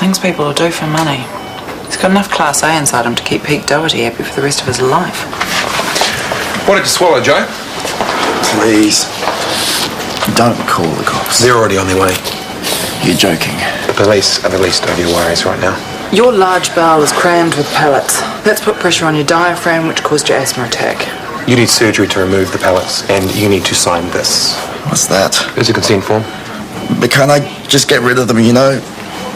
things people will do for money. He's got enough Class A inside him to keep Pete Doherty happy for the rest of his life. What did you swallow, Joe? Please. Don't call the cops. They're already on their way. You're joking. The police are the least of your worries right now. Your large bowel is crammed with pellets. That's put pressure on your diaphragm, which caused your asthma attack. You need surgery to remove the pellets, and you need to sign this. What's that? It's a consent form. But can't I just get rid of them, you know?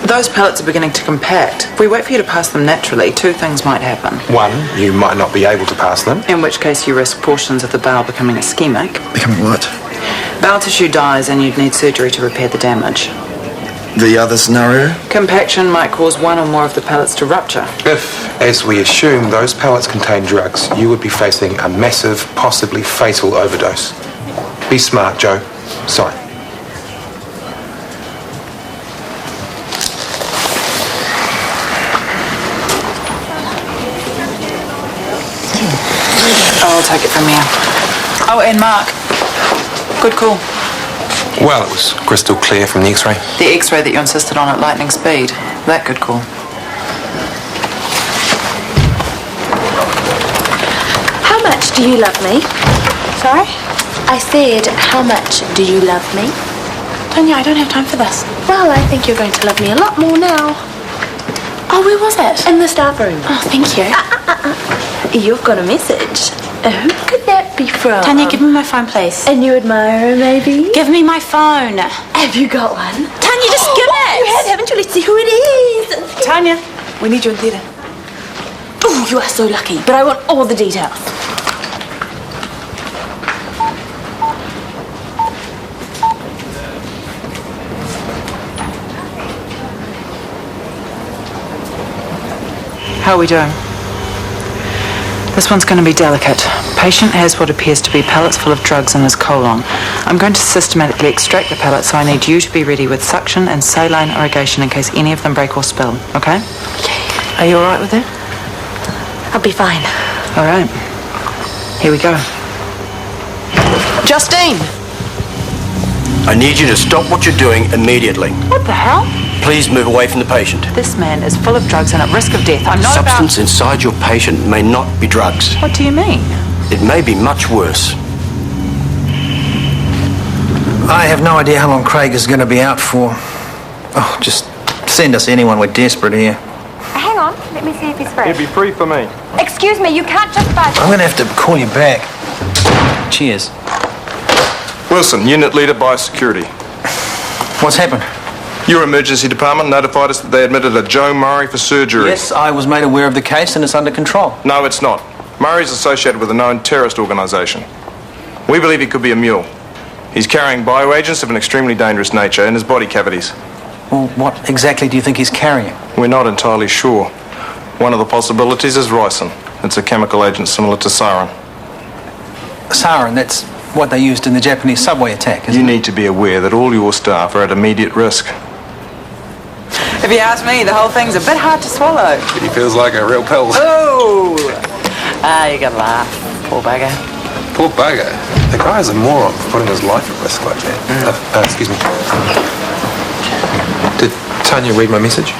Those pellets are beginning to compact. If we wait for you to pass them naturally, two things might happen. One, you might not be able to pass them. In which case you risk portions of the bowel becoming ischemic. Becoming what? Bowel tissue dies and you'd need surgery to repair the damage. The other scenario? Compaction might cause one or more of the pellets to rupture. If, as we assume, those pellets contain drugs, you would be facing a massive, possibly fatal overdose. Be smart, Joe. Sign. I'll take it from here. Oh, and Mark. Good call. Well, it was crystal clear from the X-ray. The X-ray that you insisted on at lightning speed. That good call. How much do you love me? Sorry? I said, how much do you love me? Tanya, I don't have time for this. Well, I think you're going to love me a lot more now. Oh, where was it? In the staff room. Oh, thank you. You've got a message. Who could that be from? Tanya, give me my phone, please. A new admirer, maybe? Give me my phone. Have you got one? Tanya, just give it. You have, haven't you? Let's see who it is. Tanya, we need you in theatre. Oh, you are so lucky. But I want all the details. How are we doing? This one's going to be delicate. Patient has what appears to be pellets full of drugs in his colon. I'm going to systematically extract the pellets, so I need you to be ready with suction and saline irrigation in case any of them break or spill, okay? Okay. Are you all right with that? I'll be fine. All right. Here we go. Justine! I need you to stop what you're doing immediately. What the hell? Please move away from the patient. This man is full of drugs and at risk of death. I'm not Substance inside your patient may not be drugs. What do you mean? It may be much worse. I have no idea how long Craig is going to be out for. Oh, just send us anyone. We're desperate here. Hang on, let me see if he's free. He'd be free for me. Excuse me, you can't just buy... I'm going to have to call you back. Cheers. Wilson, unit leader biosecurity. What's happened? Your emergency department notified us that they admitted a Joe Murray for surgery. Yes, I was made aware of the case and it's under control. No, it's not. Murray's associated with a known terrorist organisation. We believe he could be a mule. He's carrying bioagents of an extremely dangerous nature in his body cavities. Well, what exactly do you think he's carrying? We're not entirely sure. One of the possibilities is ricin. It's a chemical agent similar to sarin. Sarin, that's what they used in the Japanese subway attack, isn't You it? need to be aware that all your staff are at immediate risk. If you ask me, the whole thing's a bit hard to swallow. He feels like a real pill. Oh! You gotta laugh. Poor bugger. Poor bugger. The guy's a moron for putting his life at risk like that. Excuse me. Did Tanya read my message?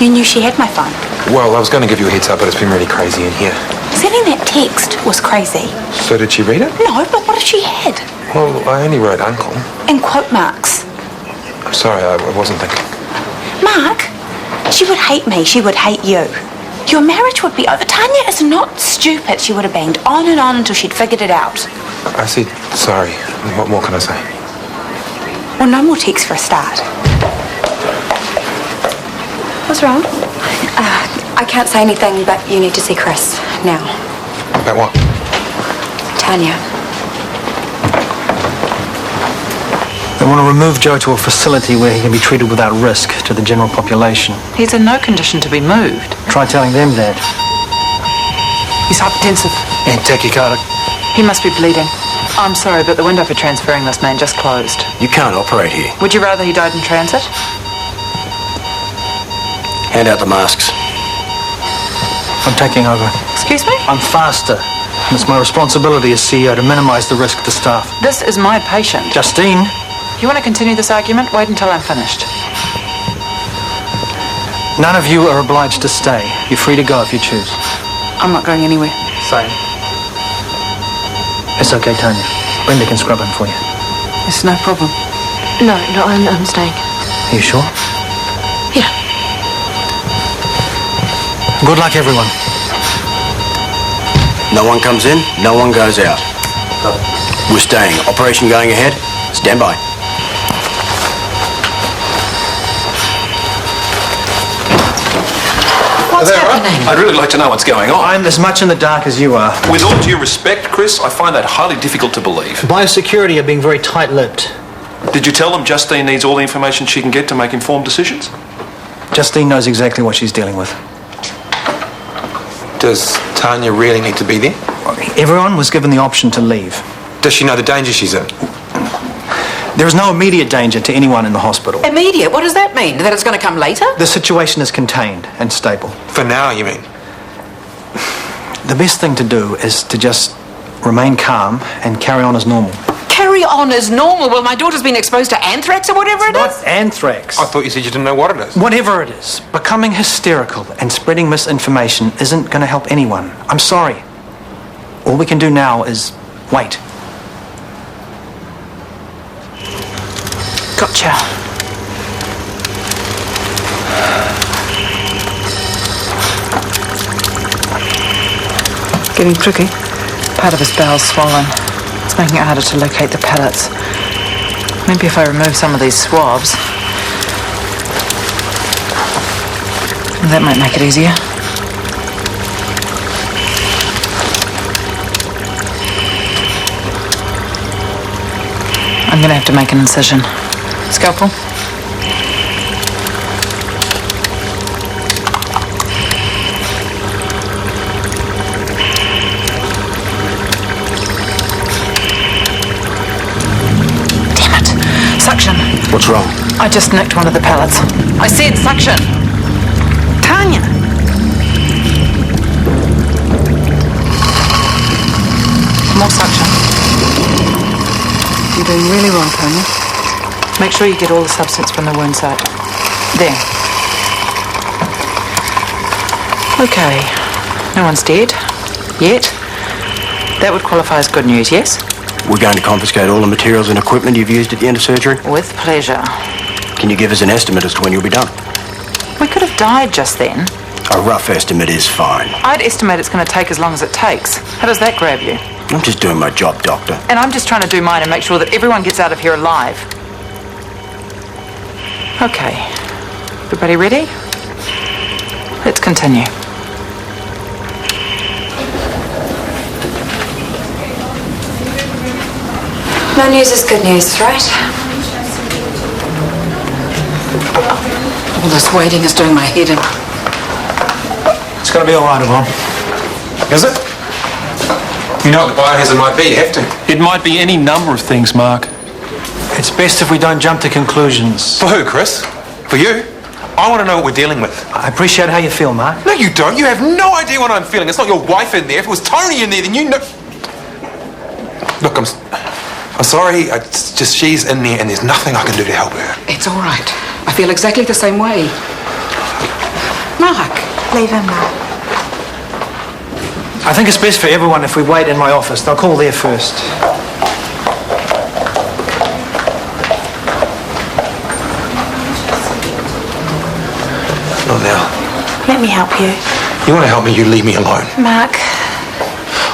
You knew she had my phone. Well, I was going to give you a heads up, but it's been really crazy in here. Sending that text was crazy. So did she read it? No, but what if she had? Well, I only wrote uncle. In quote marks. I'm sorry, I wasn't thinking. Mark, she would hate me, she would hate you. Your marriage would be over. Tanya is not stupid. She would have banged on and on until she'd figured it out. I said sorry. What more can I say? Well, no more texts for a start. What's wrong? I can't say anything, but you need to see Chris now. About what? Tanya. They want to remove Joe to a facility where he can be treated without risk to the general population. He's in no condition to be moved. Try telling them that. He's hypertensive. And tachycardic. He must be bleeding. I'm sorry, but the window for transferring this man just closed. You can't operate here. Would you rather he died in transit? Hand out the masks. I'm taking over. Excuse me? I'm faster. And it's my responsibility as CEO to minimize the risk to staff. This is my patient. Justine? You want to continue this argument? Wait until I'm finished. None of you are obliged to stay. You're free to go if you choose. I'm not going anywhere. Same. It's okay, Tanya. Brenda can scrub him for you. It's no problem. No, I'm staying. Are you sure? Yeah. Good luck, everyone. No one comes in, no one goes out. We're staying. Operation going ahead. Stand by. What's happening? I'd really like to know what's going on. I'm as much in the dark as you are. With all due respect, Chris, I find that highly difficult to believe. Biosecurity are being very tight-lipped. Did you tell them Justine needs all the information she can get to make informed decisions? Justine knows exactly what she's dealing with. Does Tanya really need to be there? Everyone was given the option to leave. Does she know the danger she's in? There is no immediate danger to anyone in the hospital. Immediate? What does that mean? That it's going to come later? The situation is contained and stable. For now, you mean? The best thing to do is to just remain calm and carry on as normal. Carry on as normal? Well, my daughter's been exposed to anthrax or whatever it is. Not anthrax. I thought you said you didn't know what it is. Whatever it is, becoming hysterical and spreading misinformation isn't going to help anyone. I'm sorry. All we can do now is wait. Gotcha. Getting tricky. Part of his bowel's swollen. It's making it harder to locate the pellets. Maybe if I remove some of these swabs, that might make it easier. I'm gonna have to make an incision. Scalpel? Damn it. Suction. What's wrong? I just nicked one of the pellets. I said suction. Tanya! More suction. You're doing really well, Tanya. Make sure you get all the substance from the wound site. There. Okay. No one's dead. Yet. That would qualify as good news, yes? We're going to confiscate all the materials and equipment you've used at the end of surgery. With pleasure. Can you give us an estimate as to when you'll be done? We could have died just then. A rough estimate is fine. I'd estimate it's going to take as long as it takes. How does that grab you? I'm just doing my job, Doctor. And I'm just trying to do mine and make sure that everyone gets out of here alive. Okay. Everybody ready? Let's continue. No news is good news, right? All this waiting is doing my head in. It's going to be all right, Yvonne. Is it? You know what the biohazard might be, you have to. It might be any number of things, Mark. It's best if we don't jump to conclusions. For who, Chris? For you? I want to know what we're dealing with. I appreciate how you feel, Mark. No, you don't. You have no idea what I'm feeling. It's not your wife in there. If it was Tony in there, then you know... Look, I'm sorry. It's just she's in there and there's nothing I can do to help her. It's all right. I feel exactly the same way. Mark. Leave him now. I think it's best for everyone if we wait in my office. They'll call there first. Not now. Let me help you. You want to help me, you leave me alone. Mark.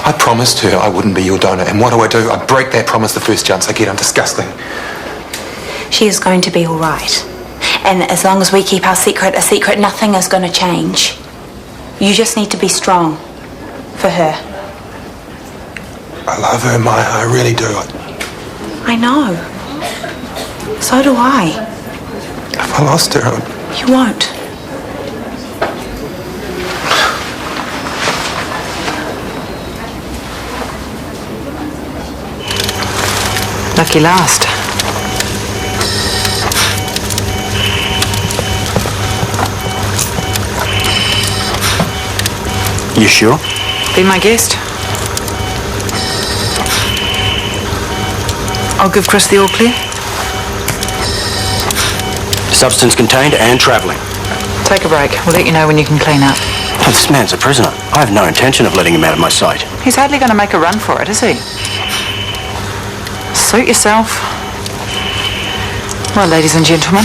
I promised her I wouldn't be your donor, and what do? I break that promise the first chance I get. I'm disgusting. She is going to be all right. And as long as we keep our secret a secret, nothing is going to change. You just need to be strong for her. I love her, Maya. I really do. I know. So do I. If I lost her, You won't. Lucky last. You sure? Be my guest. I'll give Chris the all clear. Substance contained and travelling. Take a break. We'll let you know when you can clean up. Oh, this man's a prisoner. I have no intention of letting him out of my sight. He's hardly going to make a run for it, is he? Suit yourself. Well, ladies and gentlemen,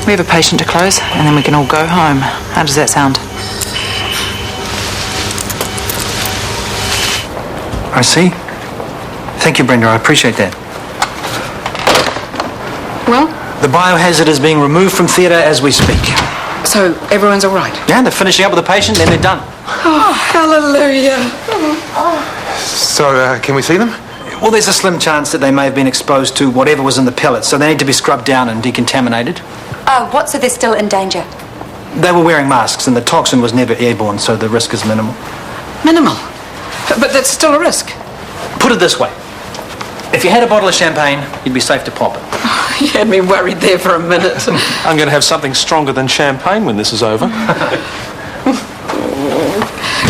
we have a patient to close, and then we can all go home. How does that sound? I see. Thank you, Brenda. I appreciate that. Well, The biohazard is being removed from theatre as we speak. so everyone's all right? Yeah, they're finishing up with the patient, then they're done. Oh, hallelujah. So, can we see them? Well, there's a slim chance that they may have been exposed to whatever was in the pellets, so they need to be scrubbed down and decontaminated. Oh, what? So they're still in danger? They were wearing masks, and the toxin was never airborne, so the risk is minimal. Minimal. But that's still a risk. Put it this way. If you had a bottle of champagne, you'd be safe to pop it. You had me worried there for a minute. I'm going to have something stronger than champagne when this is over.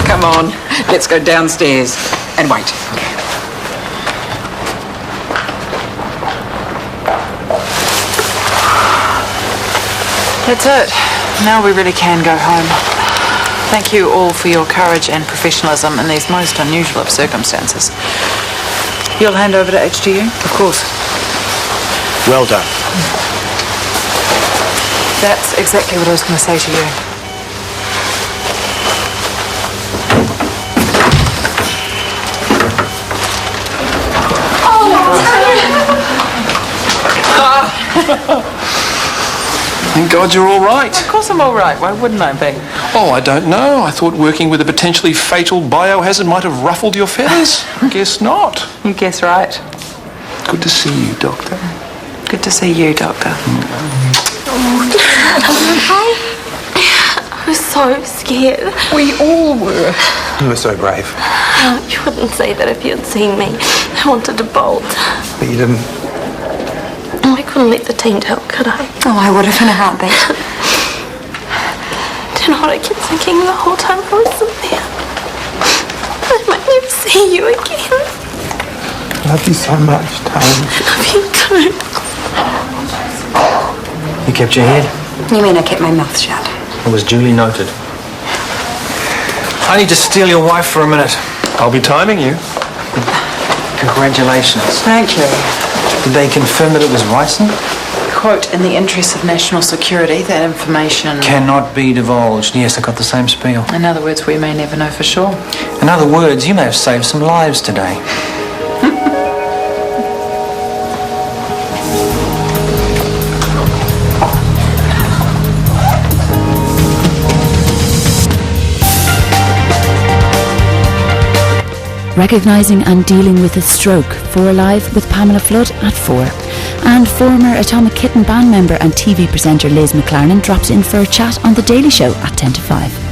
Come on, let's go downstairs and wait. That's it. Now we really can go home. Thank you all for your courage and professionalism in these most unusual of circumstances. You'll hand over to HDU? Of course. Well done. That's exactly what I was going to say to you. Thank God you're all right. Of course I'm all right. Why wouldn't I be? Oh, I don't know. I thought working with a potentially fatal biohazard might have ruffled your feathers. Guess not. You guess right. Good to see you, Doctor. Good to see you, Doctor. I was so scared. We all were. You were so brave. Oh, you wouldn't say that if you'd seen me. I wanted to bolt. But you didn't. I couldn't let the team tell, could I? Oh, I would have in a heartbeat. Do you know what I kept thinking the whole time I was in there? I might never see you again. I love you so much, Tone. I love you too. You kept your head? You mean I kept my mouth shut? It was duly noted. I need to steal your wife for a minute. I'll be timing you. Congratulations. Thank you. Did they confirm that it was ricin? Quote, in the interest of national security, that information... Cannot be divulged. Yes, I got the same spiel. In other words, we may never know for sure. In other words, you may have saved some lives today. Recognising and dealing with a stroke, 4 Live with Pamela Flood at 4. And former Atomic Kitten band member and TV presenter Liz McLaren drops in for a chat on The Daily Show at 10 to 5.